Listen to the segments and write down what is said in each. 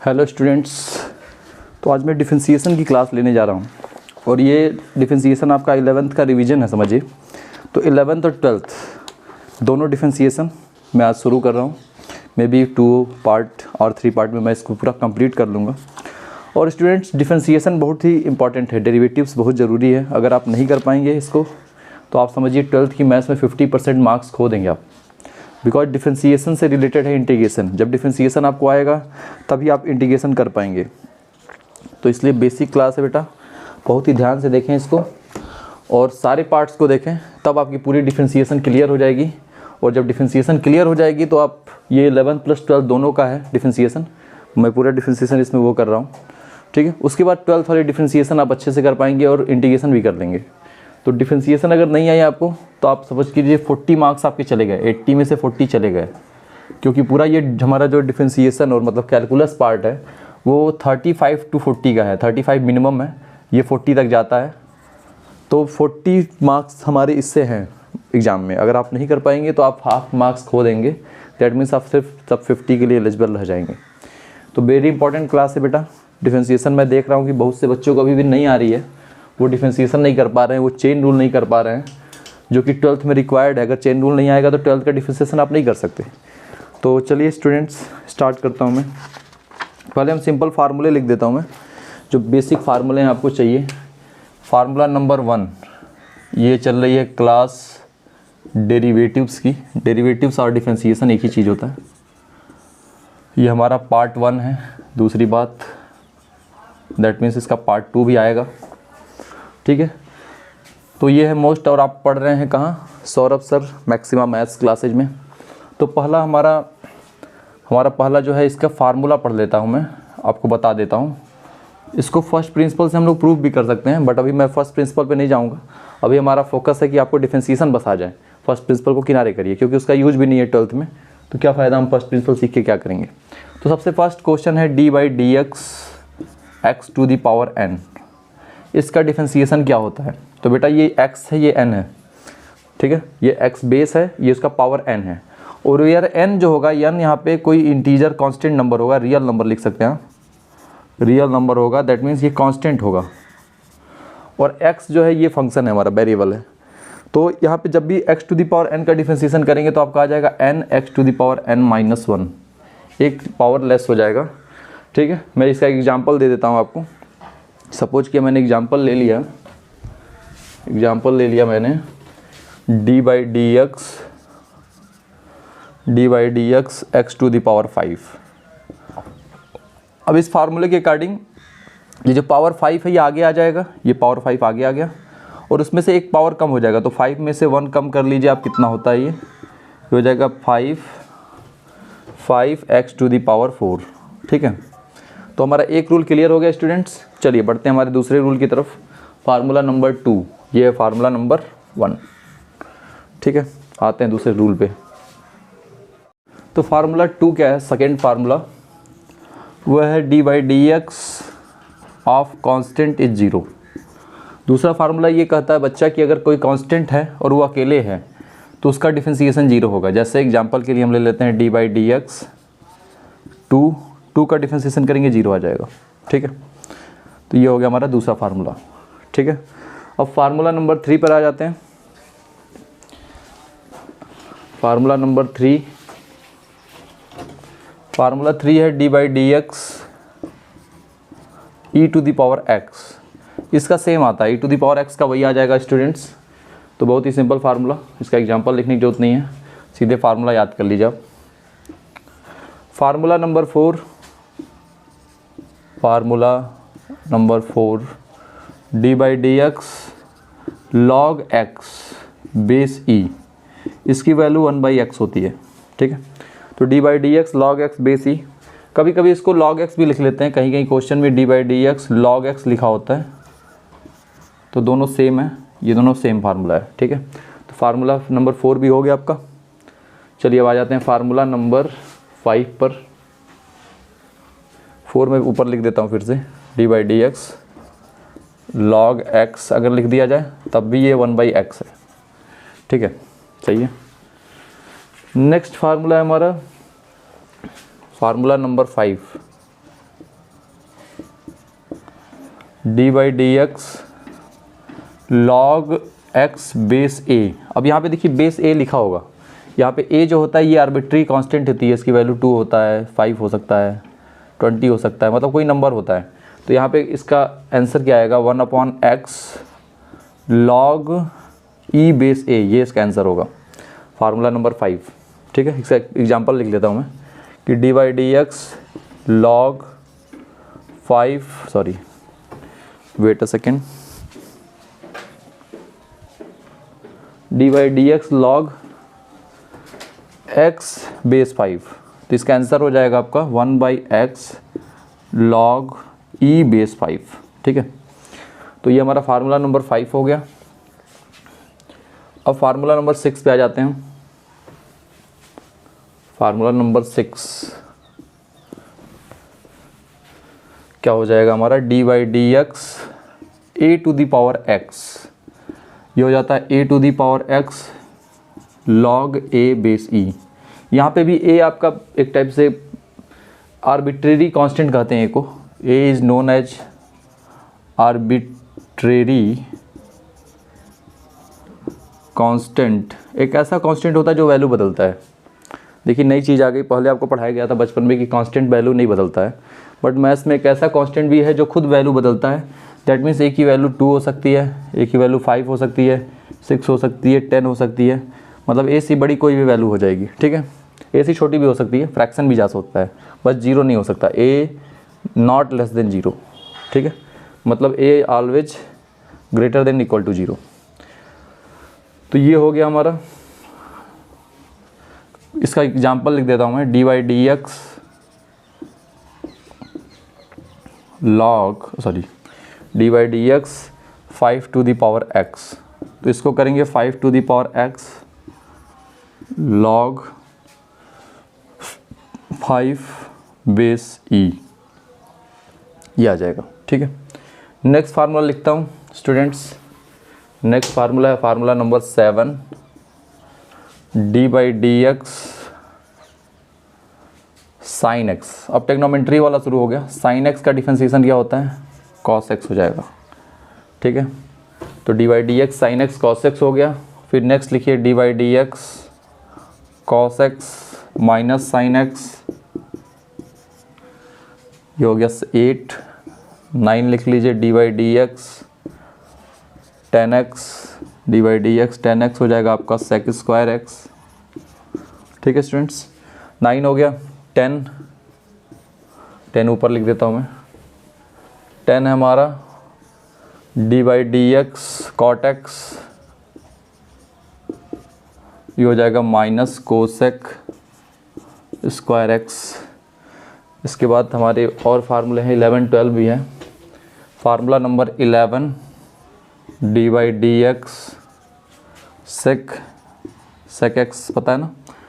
Hello students. तो आज मैं डिफरेंशिएशन की क्लास लेने जा रहा हूँ और ये डिफरेंशिएशन आपका 11th का रिवीजन है समझिए। तो 11th और 12th दोनों डिफरेंशिएशन मैं आज शुरू कर रहा हूँ। मे बी 2 पार्ट और 3 पार्ट में मैं इसको पूरा कंप्लीट कर लूँगा। और स्टूडेंट्स, डिफरेंशिएशन बहुत ही इंपॉर्टेंट है, डेरिवेटिव्स बहुत ज़रूरी है। अगर आप नहीं कर पाएंगे इसको तो आप समझिए 12th की मैथ्स में 50% मार्क्स खो देंगे आप, बिकॉज डिफरेंशिएशन से रिलेटेड है इंटीग्रेशन। जब डिफरेंशिएशन आपको आएगा तभी आप इंटीग्रेशन कर पाएंगे। तो इसलिए बेसिक क्लास है बेटा, बहुत ही ध्यान से देखें इसको और सारे पार्ट्स को देखें, तब आपकी पूरी डिफरेंशिएशन क्लियर हो जाएगी। और जब डिफरेंशिएशन क्लियर हो जाएगी तो आप ये 11 + 12 दोनों का है डिफरेंशिएशन, मैं पूरा डिफरेंशिएशन इसमें वो कर रहा हूँ, ठीक है। उसके बाद 12th वाली डिफरेंशिएशन आप अच्छे से कर पाएंगे और इंटीग्रेशन भी कर लेंगे। तो डिफरेंशिएशन अगर नहीं आई आपको तो आप समझ कीजिए 40 मार्क्स आपके चले गए, 80 में से 40 चले गए, क्योंकि पूरा ये हमारा जो डिफरेंशिएशन और मतलब कैलकुलस पार्ट है वो 35 to 40 का है। 35 मिनिमम है, ये 40 तक जाता है। तो 40 मार्क्स हमारे इससे हैं एग्ज़ाम में। अगर आप नहीं कर पाएंगे तो आप हाफ मार्क्स खो देंगे। दैट मीन्स आप सिर्फ सब 50 के लिए एलिजिबल रह जाएंगे। तो वेरी इंपॉर्टेंट क्लास है बेटा डिफरेंशिएशन। मैं देख रहा हूँ कि बहुत से बच्चों को अभी भी नहीं आ रही है, वो डिफरेंशिएशन नहीं कर पा रहे हैं, वो चेन रूल नहीं कर पा रहे हैं, जो कि 12th में रिक्वायर्ड है। अगर चेन रूल नहीं आएगा तो 12th का डिफरेंशिएशन आप नहीं कर सकते। तो चलिए स्टूडेंट्स स्टार्ट करता हूँ मैं। पहले हम सिंपल फार्मूले लिख देता हूँ मैं, जो बेसिक फार्मूले हैं आपको चाहिए। फार्मूला नंबर 1, ये चल रही है क्लास डेरिवेटिव्स की। डेरिवेटिव्स और डिफरेंशिएशन एक ही चीज़ होता है। ये हमारा पार्ट 1 है। दूसरी बात, दैट मीन्स इसका पार्ट 2 भी आएगा, ठीक है। तो ये है मोस्ट, और आप पढ़ रहे हैं कहाँ? Saurabh sir maxima maths classes में। तो पहला हमारा पहला जो है इसका फार्मूला पढ़ लेता हूँ मैं, आपको बता देता हूँ। इसको फर्स्ट प्रिंसिपल से हम लोग प्रूफ भी कर सकते हैं, बट अभी मैं फर्स्ट प्रिंसिपल पे नहीं जाऊँगा। अभी हमारा फोकस है कि आपको डिफरेंशिएशन बस आ जाए। फर्स्ट प्रिंसिपल को किनारे करिए, क्योंकि उसका यूज भी नहीं है 12th में, तो क्या फ़ायदा हम फर्स्ट प्रिंसिपल सीख के क्या करेंगे। तो सबसे फर्स्ट क्वेश्चन है d/dx x⁴n। इसका डिफरेंशिएशन क्या होता है? तो बेटा ये x है, ये n है, ठीक है। ये x बेस है, ये उसका पावर n है। और यार n जो होगा, n यहाँ पे कोई इंटीजर कांस्टेंट नंबर होगा, रियल नंबर लिख सकते हैं, रियल नंबर होगा। दैट मीन्स ये कांस्टेंट होगा। और x जो है ये फंक्शन है हमारा, वेरिएबल है। तो यहाँ पे जब भी x⁴n का डिफरेंशिएशन करेंगे तो आपका आ जाएगा n x⁴n - 1, एक पावर लेस हो जाएगा, ठीक है। मैं इसका एग्जांपल दे देता हूँ आपको। सपोज कि मैंने एग्जांपल ले लिया मैंने d/dx x⁵। अब इस फार्मूले के अकॉर्डिंग ये जो पावर 5 है ये आगे आ जाएगा, ये पावर 5 आगे आ गया, और उसमें से एक पावर कम हो जाएगा। तो 5 में से 1 कम कर लीजिए आप, कितना होता है ये हो जाएगा 5x⁴, ठीक है। तो हमारा एक रूल क्लियर हो गया स्टूडेंट्स। चलिए बढ़ते हैं हमारे दूसरे रूल की तरफ। फार्मूला नंबर 2, ये है फार्मूला नंबर 1, ठीक है। आते हैं दूसरे रूल पे। तो फार्मूला 2 क्या है? सेकेंड फार्मूला वह है d/dx ऑफ कांस्टेंट इज 0। दूसरा फार्मूला ये कहता है बच्चा कि अगर कोई कांस्टेंट है और वो अकेले है तो उसका डिफरेंशिएशन 0 होगा। जैसे एग्जांपल के लिए हम ले लेते हैं d/dx 2 का डिफरेंशिएशन करेंगे 0 आ जाएगा, ठीक है। तो ये हो गया हमारा दूसरा फार्मूला, ठीक है। अब फार्मूला नंबर 3 पर आ जाते हैं। फार्मूला नंबर 3 है d/dx e⁴x। इसका सेम आता है, e⁴x का वही आ जाएगा स्टूडेंट्स। तो बहुत ही सिंपल फार्मूला, इसका एग्जांपल लिखने की जरूरत नहीं है, सीधे फार्मूला याद कर लीजिए आप। Formula number 4 d/dx log x base e, इसकी वैल्यू 1/x होती है, ठीक है। तो d/dx log x base e, कभी कभी इसको log x भी लिख लेते हैं, कहीं कहीं क्वेश्चन में d/dx log x लिखा होता है। तो दोनों सेम है, ये दोनों सेम फार्मूला है, ठीक है। तो फार्मूला नंबर 4 भी हो गया आपका। चलिए अब आ जाते हैं फार्मूला नंबर 5 पर। 4 में ऊपर लिख देता हूँ फिर से, d/dx log x अगर लिख दिया जाए तब भी ये 1/x है, ठीक है, सही है। नेक्स्ट फार्मूला है हमारा formula number 5, D by D x log x base A. अब यहाँ पे देखिए बेस ए लिखा होगा, यहाँ पे ए जो होता है ये आर्बिट्री कांस्टेंट होती है, इसकी वैल्यू 2 होता है, 5 हो सकता है, 20 हो सकता है, मतलब कोई नंबर होता है। तो यहाँ पे इसका आंसर क्या आएगा, 1/x लॉग ई बेस ए, ये इसका आंसर होगा, फार्मूला नंबर 5। ठीक है, इसका एग्जांपल लिख लेता हूँ मैं कि d by D x log 5, sorry wait a second, d by D x log x base 5, तो इसका आंसर हो जाएगा आपका 1/x लॉग ई बेस 5। ठीक है, तो ये हमारा फार्मूला नंबर 5 हो गया। अब फार्मूला नंबर 6 पे आ जाते हैं। फार्मूला नंबर 6 क्या हो जाएगा हमारा, D by D X A to the power X, ये हो जाता है A to the power X log A base E. यहाँ पे भी ए आपका एक टाइप से आर्बिट्रेरी कांस्टेंट कहते हैं ए को, A is known as arbitrary constant. एक ऐसा कांस्टेंट होता है जो वैल्यू बदलता है। देखिए नई चीज़ आ गई, पहले आपको पढ़ाया गया था बचपन में कि कांस्टेंट वैल्यू नहीं बदलता है, बट मैथ्स में एक ऐसा कांस्टेंट भी है जो खुद वैल्यू बदलता है। दैट मीन्स ए की वैल्यू 2 हो सकती है, ए की वैल्यू 5 हो सकती है, 6 हो सकती है, 10 हो सकती है, मतलब ए से बड़ी कोई भी वैल्यू हो जाएगी। ठीक है, ए से छोटी भी हो सकती है, फ्रैक्शन भी जा सकता है, बस जीरो नहीं हो सकता, A not less than zero. ठीक है, मतलब A always greater than equal to zero. तो ये हो गया हमारा, इसका एग्जाम्पल लिख देता हूँ मैं, D by D x log, sorry D by D X 5 to the power X, तो इसको करेंगे 5 to the power X log 5 base E, ये आ जाएगा। ठीक है, नेक्स्ट फार्मूला लिखता हूँ स्टूडेंट्स। नेक्स्ट फार्मूला है formula number 7, D by D X sine X. अब टेक्नोमेट्री वाला शुरू हो गया। साइन एक्स का डिफरेंशिएशन क्या होता है, कॉस एक्स हो जाएगा। ठीक है, तो D by D X sine x cos x हो गया। फिर नेक्स्ट लिखिए D by D x cos x minus sine x, ये हो गया 8। 9 लिख लीजिए D by D x tan x, D by D x tan x हो जाएगा आपका सेक स्क्वायर एक्स। ठीक है स्टूडेंट्स, 9 हो गया। 10 ऊपर लिख देता हूँ मैं। 10 है हमारा D by D x cot x, ये हो जाएगा माइनस कोसेक स्क्वायर एक्स। इसके बाद हमारे और फार्मूले हैं, 11 12 भी है। Formula number 11 d by D x sec x, पता है ना,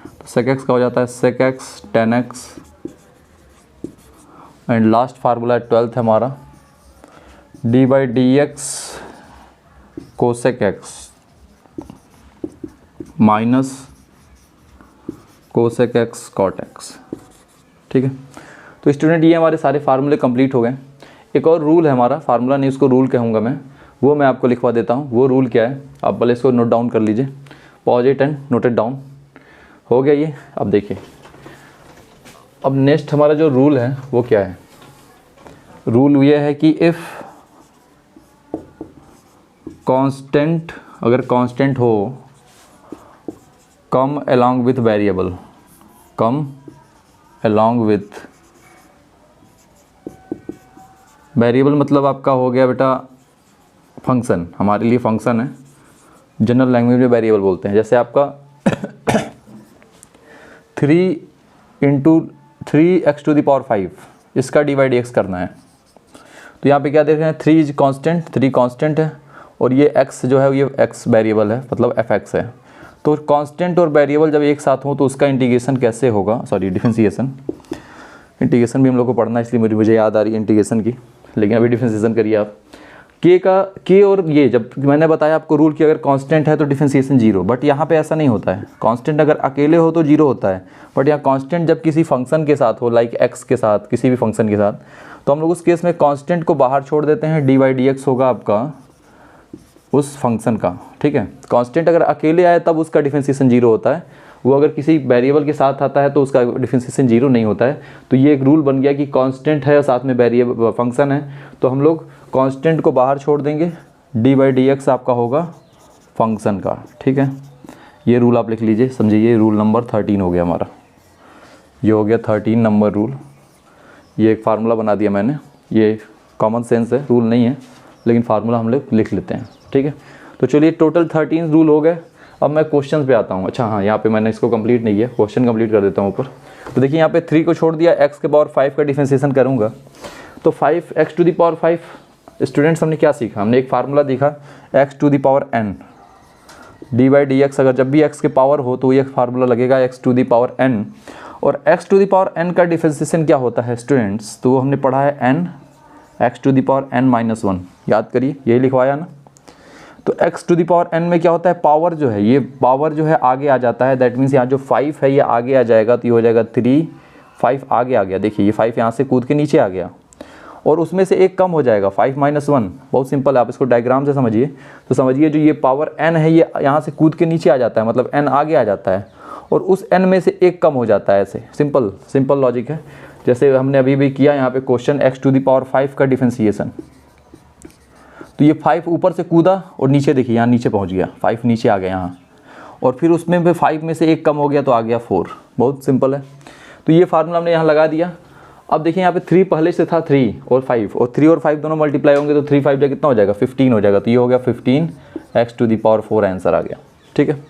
तो सेक एक्स का हो जाता है sec x tan x. And last formula 12th है हमारा D by D x cosec x minus cosec x cot x. ठीक है, तो स्टूडेंट ये हमारे सारे फार्मूले कंप्लीट हो गए। एक और रूल है हमारा, फार्मूला नहीं उसको रूल कहूँगा मैं, वो मैं आपको लिखवा देता हूँ। वो रूल क्या है, आप पहले इसको नोट डाउन कर लीजिए, pause it and note it down. हो गया ये। अब देखिए, अब नेक्स्ट हमारा जो रूल है वो क्या है। रूल ये है कि इफ़ कांस्टेंट, अगर कांस्टेंट हो come along with variable, come along with variable मतलब आपका हो गया बेटा फंक्शन, हमारे लिए फंक्शन है, जनरल लैंग्वेज में वेरिएबल बोलते हैं। जैसे आपका 3 × 3x टू द पावर 5, इसका डी बाई डी एक्स करना है। तो यहाँ पे क्या देख रहे हैं, 3 इज कांस्टेंट, 3 कांस्टेंट है, और ये x जो है ये x वेरिएबल है, मतलब fx है। तो कांस्टेंट और वेरिएबल जब एक साथ हो तो उसका इंटीग्रेशन कैसे होगा, सॉरी डिफरेंशिएशन। इंटीग्रेशन भी हम लोग को पढ़ना है, इसलिए मुझे याद आ रही है इंटीग्रेशन की, लेकिन अभी डिफरेंशिएशन करिए आप। के और ये जब मैंने बताया आपको रूल कि अगर कांस्टेंट है तो डिफरेंशिएशन जीरो, बट यहाँ पे ऐसा नहीं होता है। कांस्टेंट अगर अकेले हो तो जीरो होता है, बट यहाँ कांस्टेंट जब किसी फंक्शन के साथ हो, लाइक एक्स के साथ, किसी भी फंक्शन के साथ, तो हम लोग उस केस में कांस्टेंट को बाहर छोड़ देते हैं, डी बाई डी एक्स होगा आपका उस फंक्शन का, ठीक है। कांस्टेंट अगर अकेले आए तब उसका डिफरेंशिएशन जीरो होता है, वो अगर किसी वेरिएबल के साथ आता है तो उसका डिफरेंशिएशन जीरो नहीं होता है। तो ये एक रूल बन गया कि कांस्टेंट है और साथ में वेरिएबल फंक्शन है तो हम लोग कांस्टेंट को बाहर छोड़ देंगे, डी बाई डी एक्स आपका होगा फंक्शन का, ठीक है। ये रूल आप लिख लीजिए, समझिए, ये रूल नंबर 13 हो गया हमारा, ये हो गया 13 नंबर रूल। ये एक फार्मूला बना दिया मैंने, ये कॉमन सेंस है, रूल नहीं है, लेकिन फार्मूला हम लोग लिख लेते हैं, ठीक है। तो चलिए टोटल 13 रूल हो गए। अब मैं क्वेश्चंस पे आता हूँ। अच्छा हाँ, यहाँ पे मैंने इसको कंप्लीट नहीं किया, क्वेश्चन कंप्लीट कर देता हूँ ऊपर। तो देखिए यहाँ पे 3 को छोड़ दिया, x के पावर 5 का डिफरेंशिएशन करूँगा तो 5x to the power 5। Students हमने क्या सीखा, हमने एक फार्मूला देखा x to the power n d by D x. अगर जब भी x के पावर हो तो ये फार्मूला लगेगा x to the power n, और x to the power n का डिफरेंशिएशन क्या होता है स्टूडेंट्स, तो वो हमने पढ़ा है n x to the power n minus 1, याद करिए, यही लिखवाया ना। तो x to the power n में क्या होता है, पावर जो है, ये पावर जो है आगे आ जाता है, दैट मीन्स यहाँ जो 5 है ये आगे आ जाएगा, तो ये हो जाएगा 3, 5 आगे आ गया, देखिए ये 5 यहाँ से कूद के नीचे आ गया, और उसमें से एक कम हो जाएगा, 5 माइनस 1। बहुत सिंपल है, आप इसको डायग्राम से समझिए। तो समझिए जो ये पावर n है ये यहाँ से कूद के नीचे आ जाता है, मतलब n आगे आ जाता है, और उस n में से एक कम हो जाता है, ऐसे सिंपल लॉजिक है। जैसे हमने अभी भी किया यहाँ पे question x to the power 5 का डिफरेंशिएशन, तो ये 5 ऊपर से कूदा और नीचे देखिए यहाँ नीचे पहुँच गया, 5 नीचे आ गया यहाँ, और फिर उसमें भी 5 में से एक कम हो गया तो आ गया 4। बहुत सिंपल है। तो ये फार्मूला हमने यहाँ लगा दिया। अब देखिए यहाँ पे 3 पहले से था, 3 और 5, और 3 और 5 दोनों मल्टीप्लाई होंगे तो 3 5 कितना हो जाएगा, 15 हो जाएगा। तो ये हो गया 15 x to the power 4 answer आ गया, ठीक है।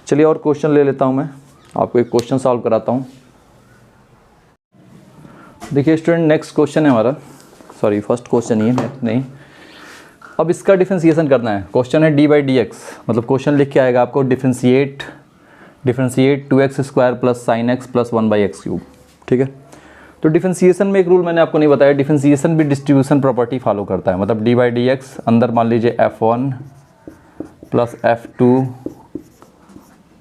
चलिए और क्वेश्चन ले लेता हूँ मैं, आपको एक क्वेश्चन सॉल्व कराता हूँ। देखिए स्टूडेंट, नेक्स्ट क्वेश्चन है हमारा, सॉरी फर्स्ट क्वेश्चन ही है, नहीं, अब इसका डिफरेंशिएशन करना है। क्वेश्चन है डी बाई डी एक्स, मतलब क्वेश्चन लिख के आएगा आपको differentiate 2x square plus sine x plus 1 by x cube, ठीक है। तो डिफरेंशिएशन में एक रूल मैंने आपको नहीं बताया, डिफरेंशिएशन भी डिस्ट्रीब्यूशन प्रॉपर्टी फॉलो करता है। मतलब डी बाई डी एक्स अंदर मान लीजिए f1 plus f2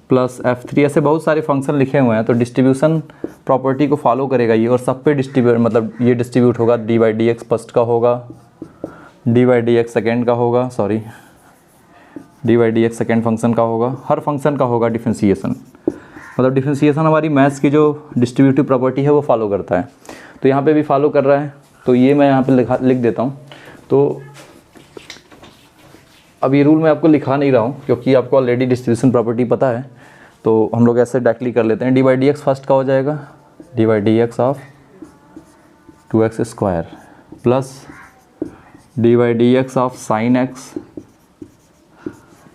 plus f3, ऐसे बहुत सारे फंक्शन लिखे हुए हैं, तो डिस्ट्रीब्यूशन प्रॉपर्टी को फॉलो करेगा ये, और सब पे डिस्ट्रीब्यूट, मतलब ये डिस्ट्रीब्यूट होगा। D by D x first का होगा, D by D x second का होगा, sorry D by D x second function का होगा, हर फंक्शन का होगा डिफरेंशिएशन। मतलब डिफरेंशिएशन हमारी मैथ्स की जो डिस्ट्रीब्यूटिव प्रॉपर्टी है वो फॉलो करता है, तो यहाँ पे भी फॉलो कर रहा है। तो ये मैं यहाँ पे लिख देता हूँ। तो अब ये रूल मैं आपको लिखा नहीं रहा हूँ क्योंकि आपको ऑलरेडी डिस्ट्रीब्यूशन प्रॉपर्टी पता है, तो हम लोग ऐसे डायरेक्टली कर लेते हैं। D by D x first का हो जाएगा D by D X of 2x square plus D by D X of sine x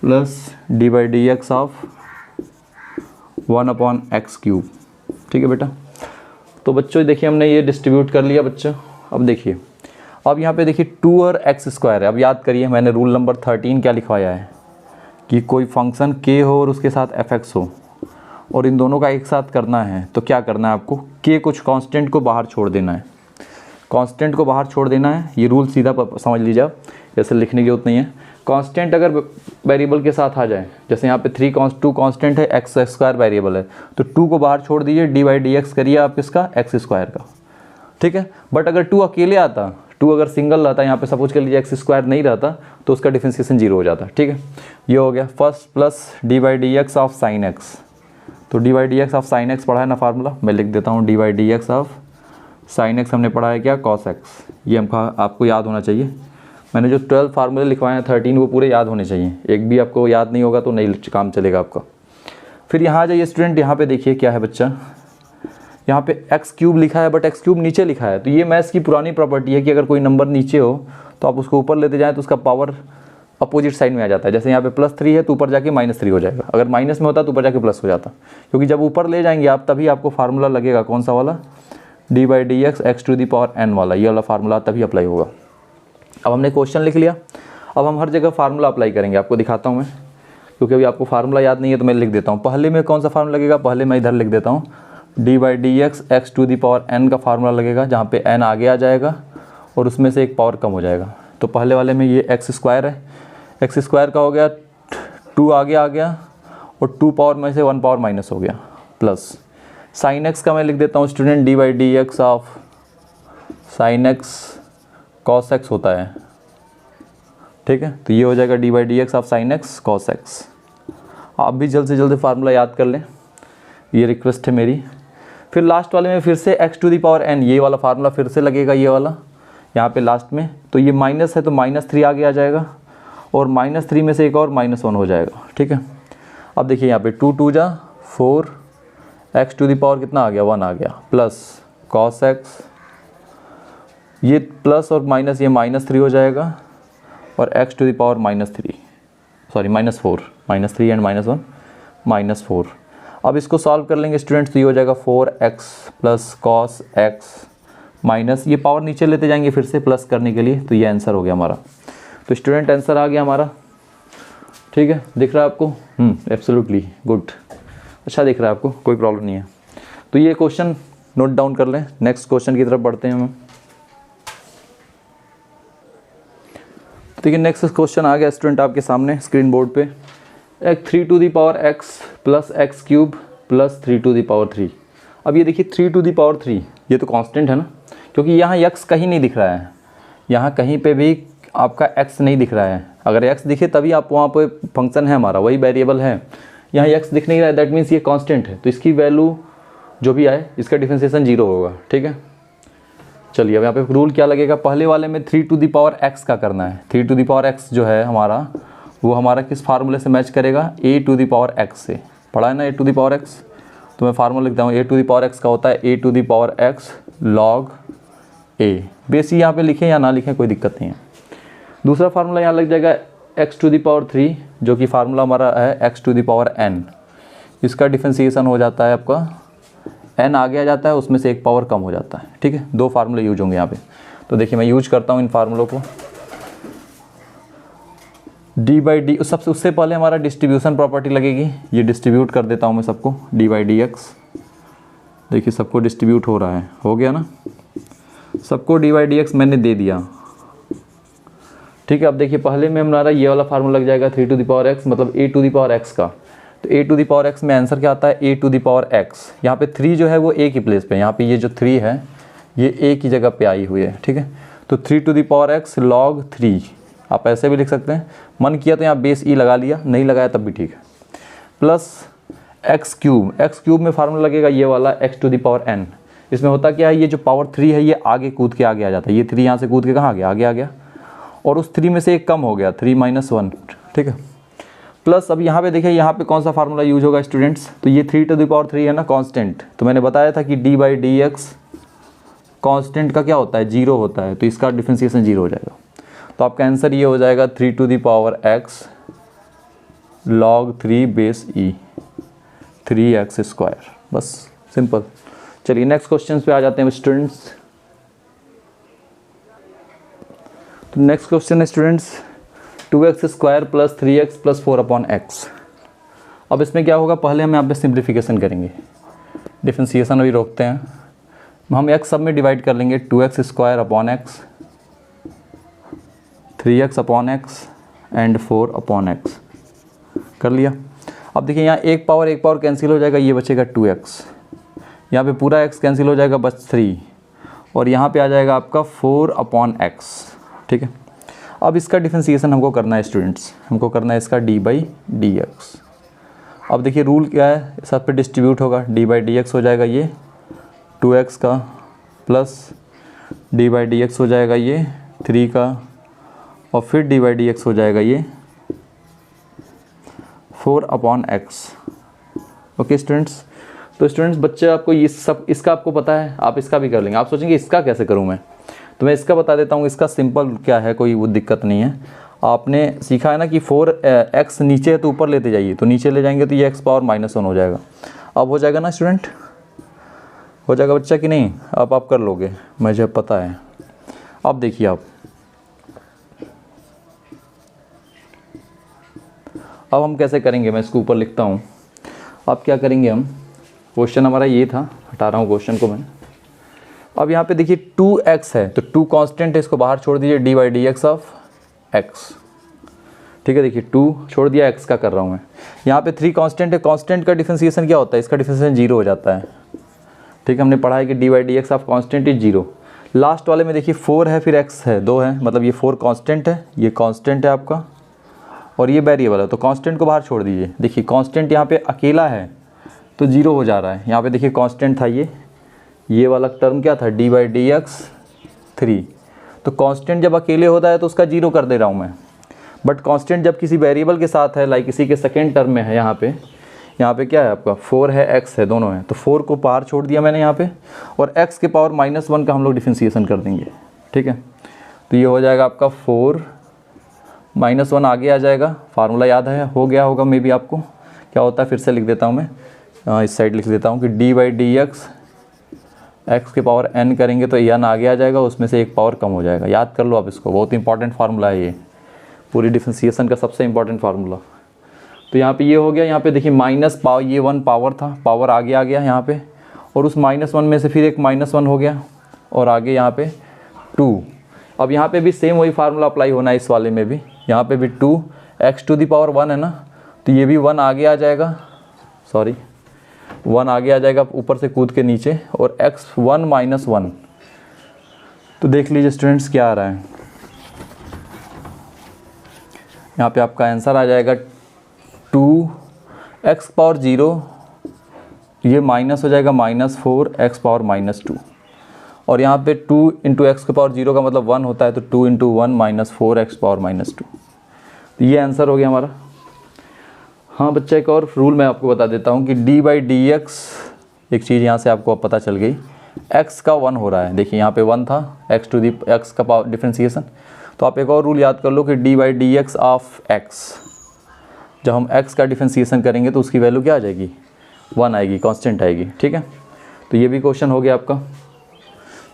plus D by D X of 1 upon x cube, ठीक है बेटा। तो बच्चों देखिए हमने ये डिस्ट्रीब्यूट कर लिया बच्चों। अब देखिए, अब यहाँ पे देखिए 2 और एक्स स्क्वायर है। अब याद करिए मैंने रूल नंबर 13 क्या लिखवाया है कि कोई फंक्शन k हो और उसके साथ fx हो और इन दोनों का एक साथ करना है, तो क्या करना है आपको, k कुछ कांस्टेंट को बाहर छोड़ देना है, कांस्टेंट को बाहर छोड़ देना है। ये रूल सीधा समझ लीजिए आप, ऐसे लिखने की जरूरत नहीं है। कांस्टेंट अगर वेरिएबल के साथ आ जाए, जैसे यहाँ पे 2 कांस्टेंट है, एक्स स्क्वायर वेरिएबल है, तो 2 को बाहर छोड़ दीजिए, डी बाई डी एक्स करिए आप इसका एक्स स्क्वायर का, ठीक है। बट अगर 2 अकेले आता, 2 अगर सिंगल रहता, यहाँ पे सपोज कर लीजिए एक्स स्क्वायर नहीं रहता, तो उसका डिफरेंशिएशन जीरो हो जाता, ठीक है। ये हो गया first plus D by D X of sine X. तो D by D X of sine X पढ़ा है ना फार्मूला, मैं लिख देता हूँ D by D X of sine X हमने पढ़ा है क्या, कॉस एक्स। ये हमका आपको याद होना चाहिए। मैंने जो 12 फार्मूले लिखवाए हैं 13 वो पूरे याद होने चाहिए, एक भी आपको याद नहीं होगा तो नहीं काम चलेगा आपका। फिर यहाँ आ जाइए स्टूडेंट, यहाँ पे देखिए क्या है बच्चा, यहाँ पे एक्स क्यूब लिखा है बट एक्स क्यूब नीचे लिखा है। तो ये मैथ्स की पुरानी प्रॉपर्टी है कि अगर कोई नंबर नीचे हो तो आप उसको ऊपर लेते जाएँ तो उसका पावर अपोजिट साइड में आ जाता है। जैसे यहाँ पे +3 है तो ऊपर जाके -3 हो जाएगा, अगर माइनस में होता तो ऊपर जाके प्लस हो जाता, क्योंकि जब ऊपर ले जाएंगे आप तभी आपको फार्मूला लगेगा कौन सा वाला, d by D x x to the power n वाला, ये वाला फार्मूला तभी अप्लाई होगा। अब हमने क्वेश्चन लिख लिया, अब हम हर जगह फार्मूला अप्लाई करेंगे, आपको दिखाता हूँ मैं, क्योंकि अभी आपको फार्मूला याद नहीं है तो मैं लिख देता हूँ। पहले में कौन सा फार्मूला लगेगा, पहले मैं इधर लिख देता हूँ, D by D x x to the power n का फार्मूला लगेगा, जहाँ पे n आगे आ जाएगा और उसमें से एक पावर कम हो जाएगा, तो पहले वाले में ये एक्स स्क्वायर है, एक्स स्क्वायर का हो गया 2 आगे आ गया और 2 पावर में से 1 पावर माइनस हो गया प्लस साइन एक्स का मैं लिख देता हूँ student D by D X of sine x cos x होता है, ठीक है। तो ये हो जाएगा D by D X of sine x cos x. आप भी जल्द से जल्द फार्मूला याद कर लें, ये रिक्वेस्ट है मेरी। फिर लास्ट वाले में फिर से x to the power n, ये वाला फार्मूला फिर से लगेगा, ये वाला यहाँ पे लास्ट में। तो ये माइनस है तो -3 आगे आ जाएगा और -3 में से एक और -1 हो जाएगा, ठीक है। अब देखिए यहाँ पे 2 2 जा 4, एक्स टू दी पावर कितना आ गया 1 आ गया, प्लस कॉस एक्स, ये प्लस और माइनस ये -3 हो जाएगा और x to the power -3 sorry -4, -3 and -1 -4। अब इसको सॉल्व कर लेंगे स्टूडेंट्स, तो ये हो जाएगा 4x plus cos x minus, ये पावर नीचे लेते जाएंगे फिर से प्लस करने के लिए, तो ये आंसर हो गया हमारा। तो स्टूडेंट आंसर आ गया हमारा, ठीक है। दिख रहा है आपको? एब्सोल्युटली गुड, अच्छा दिख रहा है आपको, कोई प्रॉब्लम नहीं है। तो ये क्वेश्चन नोट डाउन कर लें, नेक्स्ट क्वेश्चन की तरफ बढ़ते हैं हम। देखिए नेक्स्ट क्वेश्चन आ गया स्टूडेंट आपके सामने स्क्रीन बोर्ड पे, एक 3 to the power x plus x cube plus 3 to the power 3। अब ये देखिए 3 टू दी पावर 3 ये तो कांस्टेंट है ना, क्योंकि यहाँ x कहीं नहीं दिख रहा है, यहाँ कहीं पे भी आपका x नहीं दिख रहा है। अगर x दिखे तभी आप वहाँ पे फंक्शन है हमारा, वही वेरिएबल है। यहाँ x दिख नहीं रहा है, दैट मीन्स ये कांस्टेंट है, तो इसकी वैल्यू जो भी आए इसका डिफरेंशिएशन 0 होगा, ठीक है। चलिए अब यहाँ पे रूल क्या लगेगा, पहले वाले में 3 टू दी पावर x का करना है। 3 टू दी पावर x जो है हमारा, वो हमारा किस फार्मूले से मैच करेगा, a to the power x से। पढ़ा है ना a to the power x, तो मैं फार्मूला लिखता हूँ a to the power x का होता है a to the power x log a। बेसी यहाँ पे लिखें या ना लिखें कोई दिक्कत नहीं है। दूसरा फार्मूला यहाँ लग जाएगा x टू दी पावर 3, जो कि फार्मूला हमारा है x to the power n। इसका डिफरेंशिएशन हो जाता है आपका n आगे आ जाता है, उसमें से एक पावर कम हो जाता है, ठीक है। 2 फार्मूले यूज होंगे यहाँ पे। तो देखिए मैं यूज करता हूँ इन फार्मूलों को, डी बाई डी, सबसे उससे पहले हमारा डिस्ट्रीब्यूशन प्रॉपर्टी लगेगी, ये डिस्ट्रीब्यूट कर देता हूँ मैं सबको, डी बाई डी एक्स। देखिए सबको डिस्ट्रीब्यूट हो रहा है, हो गया ना, सबको डी बाई डी एक्स मैंने दे दिया, ठीक है। अब देखिए पहले में हमारा ये वाला फार्मूला लग जाएगा 3 टू दी पावर एक्स, मतलब a to the power x का। तो a to the power x में आंसर क्या आता है, a to the power x. यहाँ पे 3 जो है वो a की प्लेस पे, यहाँ पे ये जो 3 है ये a की जगह पे आई हुई है, ठीक है। तो 3 to the power x log 3, आप ऐसे भी लिख सकते हैं, मन किया तो यहाँ बेस e लगा लिया, नहीं लगाया तब भी ठीक है, प्लस एक्स क्यूब में फार्मूला लगेगा ये वाला x to the power n। इसमें होता क्या है, ये जो पावर 3 है ये आगे कूद के आगे आ जाता है, ये 3 यहाँ से कूद के कहाँ आ गया, आगे आ गया, और उस 3 में से एक कम हो गया, 3 - 1, ठीक है। प्लस अब यहाँ पे देखिए यहाँ पे कौन सा फार्मूला यूज होगा स्टूडेंट्स, तो ये 3 टू दी पावर 3 है ना कांस्टेंट, तो मैंने बताया था कि d by D x constant का क्या होता है, 0 होता है, तो इसका डिफरेंशिएशन 0 हो जाएगा। तो आपका आंसर ये हो जाएगा 3 to the power x log 3 base e 3x square, बस सिंपल। चलिए नेक्स्ट क्वेश्चन पे आ जाते हैं स्टूडेंट्स। तो नेक्स्ट क्वेश्चन है students 2x square plus 3x plus 4/x। अब इसमें क्या होगा, पहले हम यहाँ पे सिंप्लीफिकेशन करेंगे, डिफरेंशिएशन अभी रोकते हैं, हम x सब में डिवाइड कर लेंगे, 2x square upon x, 3x upon x and 4/x कर लिया। अब देखिए यहाँ एक पावर कैंसिल हो जाएगा, ये बचेगा 2x, यहाँ पे पूरा x कैंसिल हो जाएगा, बस 3, और यहाँ पे आ जाएगा आपका 4/x, ठीक है। अब इसका डिफरेंशिएशन हमको करना है स्टूडेंट्स, हमको करना है इसका डी बाई डी एक्स। अब देखिए रूल क्या है, सब पे डिस्ट्रीब्यूट होगा, डी बाई डी एक्स हो जाएगा ये 2x का, plus D by D x हो जाएगा ये 3 का, और फिर डी बाई डी एक्स हो जाएगा ये 4/x। ओके स्टूडेंट्स, तो स्टूडेंट्स बच्चे आपको ये सब, इसका आपको पता है, आप इसका भी कर लेंगे। आप सोचेंगे इसका कैसे करूँ मैं, तो मैं इसका बता देता हूँ। इसका सिंपल क्या है, कोई वो दिक्कत नहीं है। आपने सीखा है ना कि 4x नीचे है तो ऊपर लेते जाइए, तो नीचे ले जाएंगे तो ये x पावर -1 हो जाएगा। अब हो जाएगा ना स्टूडेंट, हो जाएगा बच्चा कि नहीं, अब आप कर लोगे, मुझे पता है। अब देखिए आप, अब हम कैसे करेंगे, मैं इसको ऊपर लिखता हूँ। अब क्या करेंगे हम, क्वेश्चन हमारा ये था, हटा रहा हूँ क्वेश्चन को मैं, अब यहाँ पे देखिए 2x है तो 2 कांस्टेंट है, इसको बाहर छोड़ दीजिए, D by D X of x। ठीक है, देखिए 2 छोड़ दिया, x का कर रहा हूँ मैं। यहाँ पे 3 कांस्टेंट है, कांस्टेंट का डिफरेंशिएशन क्या होता है, इसका डिफरेंशिएशन 0 हो जाता है। ठीक है, हमने पढ़ा है कि d by D X of constant is 0। Last वाले में देखिए 4 है, फिर x है, 2 है, मतलब ये 4 कांस्टेंट है, ये कांस्टेंट है आपका, और ये वेरिएबल है, तो कांस्टेंट को बाहर छोड़ दीजिए। देखिए कांस्टेंट यहाँ पे अकेला है तो 0 हो जा रहा है। यहाँ पे देखिए कांस्टेंट था ये वाला टर्म क्या था, डी बाई डी एक्स 3। तो कांस्टेंट जब अकेले होता है तो उसका 0 कर दे रहा हूँ मैं, बट कांस्टेंट जब किसी वेरिएबल के साथ है, लाइक इसी के सेकेंड टर्म में है, यहाँ पे क्या है आपका 4 है, x है, दोनों है, तो 4 को बाहर छोड़ दिया मैंने यहाँ पे, और x के पावर -1 का हम लोग डिफरेंशिएशन कर देंगे। ठीक है, तो ये हो जाएगा आपका 4 -1 आगे आ जाएगा, फार्मूला याद है, हो गया होगा मे बी आपको। क्या होता है फिर से लिख देता हूँ मैं, इस साइड लिख देता हूँ कि d by D x, x के पावर n करेंगे तो n आगे आ जाएगा, उसमें से एक पावर कम हो जाएगा। याद कर लो आप इसको, बहुत इंपॉर्टेंट फार्मूला है ये, पूरी डिफरेंशिएशन का सबसे इंपॉर्टेंट फार्मूला। तो यहाँ पे ये हो गया, यहाँ पे देखिए माइनस पावर, ये 1 पावर था, पावर आगे आ गया यहाँ पे, और उस -1 में से फिर एक -1 हो गया, और आगे यहाँ पे 2। अब यहाँ पे भी सेम वही फार्मूला अप्लाई होना है इस वाले में भी, यहाँ पे भी 2, x⁻1 है ना, तो ये भी 1 आगे आ जाएगा, 1 आगे आ जाएगा ऊपर से कूद के नीचे, और x1 - 1। तो देख लीजिए स्टूडेंट्स क्या आ रहा है, यहाँ पे आपका आंसर आ जाएगा 2x⁻0, ये माइनस हो जाएगा -4 x⁻−2, और यहाँ पे 2 × x⁻0 का मतलब 1 होता है, तो 2 × 1 -4 x⁻−2। तो ये आंसर हो गया हमारा। हाँ बच्चा, एक और रूल मैं आपको बता देता हूँ कि डी बाई डी एक्स, एक चीज़ यहाँ से आपको अब पता चल गई, x का 1 हो रहा है। देखिए यहाँ पे 1 था, x का पावर डिफरेंशिएशन। तो आप एक और रूल याद कर लो कि d by D X of x, जब हम x का डिफरेंशिएशन करेंगे तो उसकी वैल्यू क्या आ जाएगी, 1 आएगी, कांस्टेंट आएगी। ठीक है, तो ये भी क्वेश्चन हो गया आपका।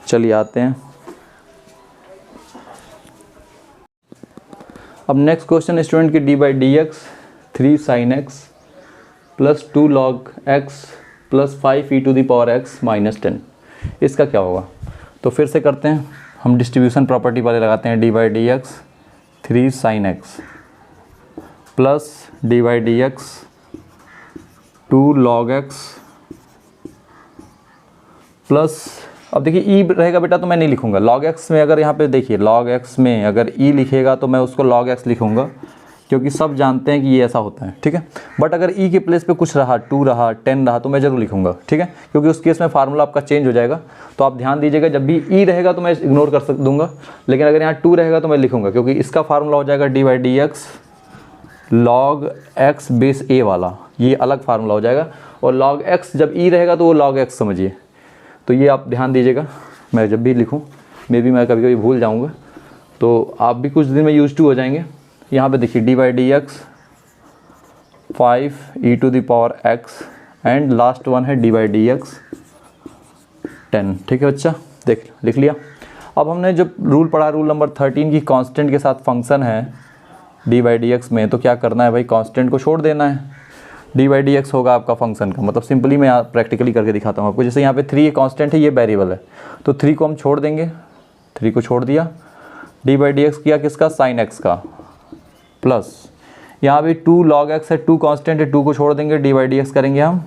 चलिए आते हैं अब नेक्स्ट क्वेश्चन स्टूडेंट की, D by D x 3 sin x plus 2 log x plus 5 e⁻x - 10, इसका क्या होगा। तो फिर से करते हैं, हम डिस्ट्रीब्यूशन प्रॉपर्टी वाले लगाते हैं, D by D x 3 sin x plus D by D x 2 log x plus, अब देखिए e रहेगा बेटा तो मैं नहीं लिखूंगा log x में, अगर यहाँ पे देखिए log x में अगर e लिखेगा तो मैं उसको log x लिखूंगा, क्योंकि सब जानते हैं कि ये ऐसा होता है। ठीक है, बट अगर e के प्लेस पे कुछ रहा, 2 रहा, 10 रहा, तो मैं ज़रूर लिखूंगा। ठीक है, क्योंकि उस केस में फार्मूला आपका चेंज हो जाएगा। तो आप ध्यान दीजिएगा, जब भी e रहेगा तो मैं इग्नोर कर दूंगा, लेकिन अगर यहाँ 2 रहेगा तो मैं लिखूंगा, क्योंकि इसका फार्मूला हो जाएगा D by D x log x base a वाला, ये अलग फार्मूला हो जाएगा। और log x जब e रहेगा तो वो log x समझिए। तो ये आप ध्यान दीजिएगा, मैं जब भी लिखूँ, मे बी मैं कभी कभी भूल जाऊँगा, तो आप भी कुछ दिन में यूज टू हो जाएंगे। यहाँ पे देखिए D by D X 5 e⁻x and last one है डी बाई डी एक्स 10। ठीक है बच्चा, लिख लिया। अब हमने जब रूल पढ़ा, रूल नंबर 13 की, कांस्टेंट के साथ फंक्शन है डी बाई डी एक्स में, तो क्या करना है भाई, कांस्टेंट को छोड़ देना है। डी बाई डी एक्स होगा आपका फंक्शन का, मतलब सिंपली मैं यहाँ प्रैक्टिकली करके दिखाता हूँ आपको। जैसे यहाँ पे 3 कांस्टेंट है, ये वेरिएबल है, तो 3 को हम छोड़ देंगे, 3 को छोड़ दिया, डी बाई डी एक्स किया किसका, साइन एक्स का, प्लस यहाँ भी 2 log x है, 2 कांस्टेंट है, 2 को छोड़ देंगे, डी बाई डी एक्स करेंगे हम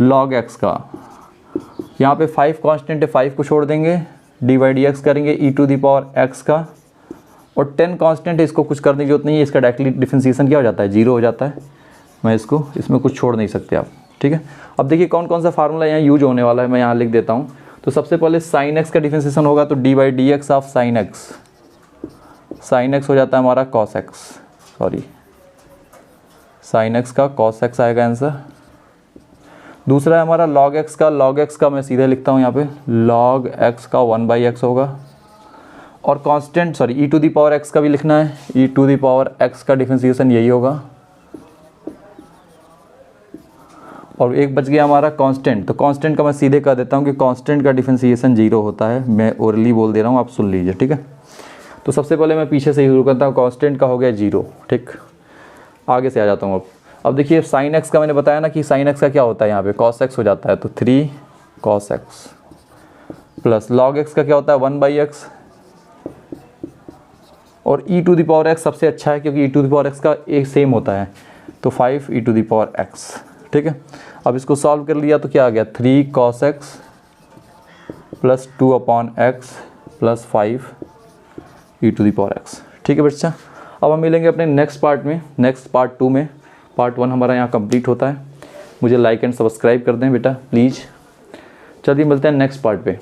log x का। यहाँ पे 5 कांस्टेंट है, 5 को छोड़ देंगे, डी बाई डी एक्स करेंगे e⁻x का। और 10 कांस्टेंट है, इसको कुछ करने की जरूरत नहीं है, इसका डायरेक्टली डिफरेंशिएशन क्या हो जाता है, 0 हो जाता है। मैं इसमें कुछ छोड़ नहीं सकते आप। ठीक है, अब देखिए कौन कौन सा फार्मूला यहाँ यूज होने वाला है, मैं यहाँ लिख देता हूँ। तो सबसे पहले साइन एक्स का डिफरेंशिएशन होगा, तो D by D X of sine x, sine x हो जाता है हमारा कॉस एक्स, साइन एक्स का कॉस एक्स आएगा आंसर। दूसरा है हमारा log x का, log x का मैं सीधे लिखता हूँ यहाँ पे, log x का 1/x होगा। और कांस्टेंट e⁻x का भी लिखना है, e⁻x का डिफरेंशिएशन यही होगा। और एक बच गया हमारा कांस्टेंट, तो कांस्टेंट का मैं सीधे कर देता हूँ कि कांस्टेंट का डिफरेंशिएशन 0 होता है। मैं ओरली बोल दे रहा हूँ, आप सुन लीजिए। ठीक है, तो सबसे पहले मैं पीछे से ही शुरू करता हूँ, कांस्टेंट का हो गया 0। ठीक, आगे से आ जाता हूँ। अब देखिए साइन एक्स का मैंने बताया ना कि साइन एक्स का क्या होता है, यहाँ पे कॉस एक्स हो जाता है, तो 3 cos x plus log x का क्या होता है 1/x, और e to the power x सबसे अच्छा है क्योंकि e to the power x का एक सेम होता है, तो 5 e to the power x। ठीक है, अब इसको सॉल्व कर लिया तो क्या आ गया 3 cos x plus 2/x plus 5 e to the power x। ठीक है बच्चा, अब हम मिलेंगे अपने नेक्स्ट पार्ट में, नेक्स्ट पार्ट 2 में। पार्ट 1 हमारा यहाँ कंप्लीट होता है। मुझे लाइक एंड सब्सक्राइब कर दें बेटा प्लीज़। चलिए मिलते हैं नेक्स्ट पार्ट पे।